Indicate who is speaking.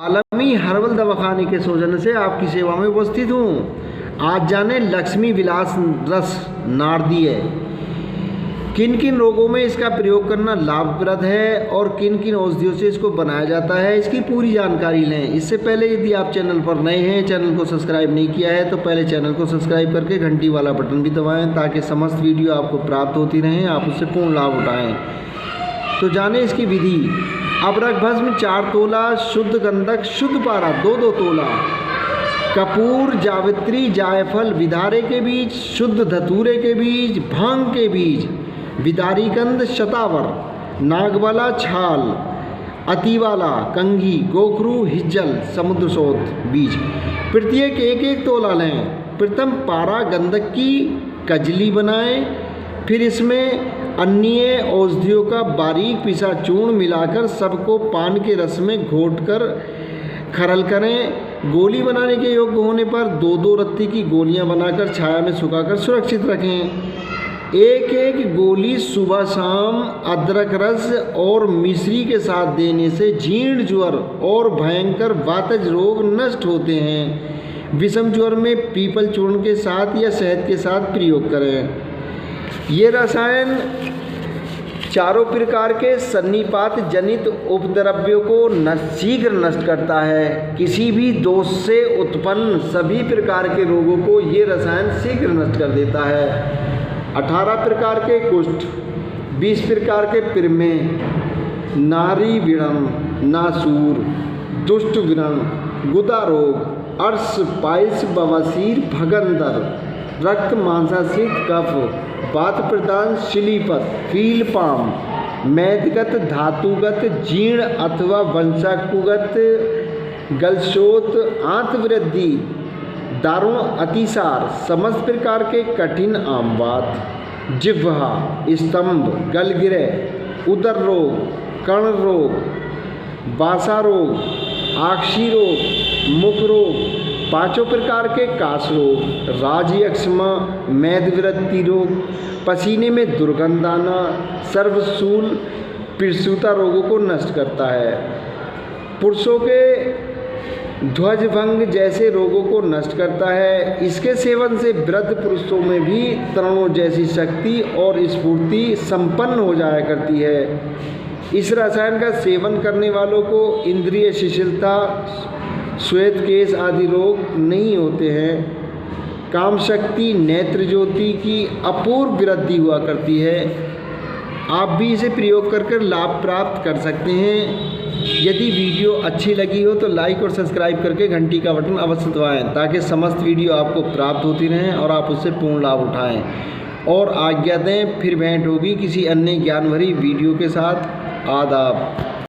Speaker 1: आलमी हर्बल दवाखाने के सौजन्य से आपकी सेवा में उपस्थित हूँ। आज जाने लक्ष्मी विलास रस नारदीय किन किन रोगों में इसका प्रयोग करना लाभप्रद है और किन किन औषधियों से इसको बनाया जाता है, इसकी पूरी जानकारी लें। इससे पहले यदि आप चैनल पर नए हैं, चैनल को सब्सक्राइब नहीं किया है, तो पहले चैनल को सब्सक्राइब करके घंटी वाला बटन भी दबाएं ताकि समस्त वीडियो आपको प्राप्त होती रहें, आप उससे पूर्ण लाभ उठाएं। तो जाने इसकी विधि। अबरक भस्म 4 तोला, शुद्ध गंधक शुद्ध पारा 2-2 तोला, कपूर, जावित्री, जायफल, विदारे के बीज, शुद्ध धतूरे के बीज, भांग के बीज, विदारीकंद, शतावर, नागवाला छाल, अतिवाला, कंघी, गोखरू, हिज्जल, समुद्रसोत बीज प्रत्येक 1-1 तोला लें। प्रथम पारा गंधक की कजली बनाएं, फिर इसमें अन्य औषधियों का बारीक पिसा चूर्ण मिलाकर सबको पान के रस में घोटकर खरल करें। गोली बनाने के योग्य होने पर 2-2 रत्ती की गोलियां बनाकर छाया में सुखाकर सुरक्षित रखें। 1-1 गोली सुबह शाम अदरक रस और मिश्री के साथ देने से जीर्ण ज्वर और भयंकर वातज रोग नष्ट होते हैं। विषम ज्वर में पीपल चूर्ण के साथ या शहद के साथ प्रयोग करें। ये रसायन चारों प्रकार के सन्निपात जनित उपद्रव्यों को शीघ्र नष्ट करता है। किसी भी दोष से उत्पन्न सभी प्रकार के रोगों को ये रसायन शीघ्र नष्ट कर देता है। 18 प्रकार के कुष्ठ, 20 प्रकार के पिरमें, नारी विड़न, नासूर, दुष्ट विरण, गुदा रोग, अर्श, पाइल्स, बवासीर, भगंदर, रक्त मांसाशयित कफ, वात प्रदान, शिलीपत, फीलपाम, मैदगत, धातुगत, जीर्ण अथवा वंशाकुगत, गलशोथ, आंतवृद्धि, दारुण अतिसार, समस्त प्रकार के कठिन आमवात, जिह्वा, स्तंभ, गलगिरह, उदर रोग, कर्ण रोग, बासा रोग, आक्षी रोग, मुख रोग, 5 प्रकार के काश रोग, राजयक्ष्मा, मेदवृत्ति रोग, पसीने में दुर्गंध आना, सर्वशूल, पिरसुता रोगों को नष्ट करता है। पुरुषों के ध्वजभंग जैसे रोगों को नष्ट करता है। इसके सेवन से वृद्ध पुरुषों में भी तरणों जैसी शक्ति और स्फूर्ति संपन्न हो जाया करती है। इस रसायन का सेवन करने वालों को इंद्रिय शिथिलता, श्वेत केश आदि रोग नहीं होते हैं। काम शक्ति, नेत्र ज्योति की अपूर्व वृद्धि हुआ करती है। आप भी इसे प्रयोग कर लाभ प्राप्त कर सकते हैं। यदि वीडियो अच्छी लगी हो तो लाइक और सब्सक्राइब करके घंटी का बटन अवश्य दबाएं ताकि समस्त वीडियो आपको प्राप्त होती रहें और आप उससे पूर्ण लाभ उठाएं। और आज्ञा दें, फिर भेंट होगी किसी अन्य ज्ञान भरी वीडियो के साथ। आदाब।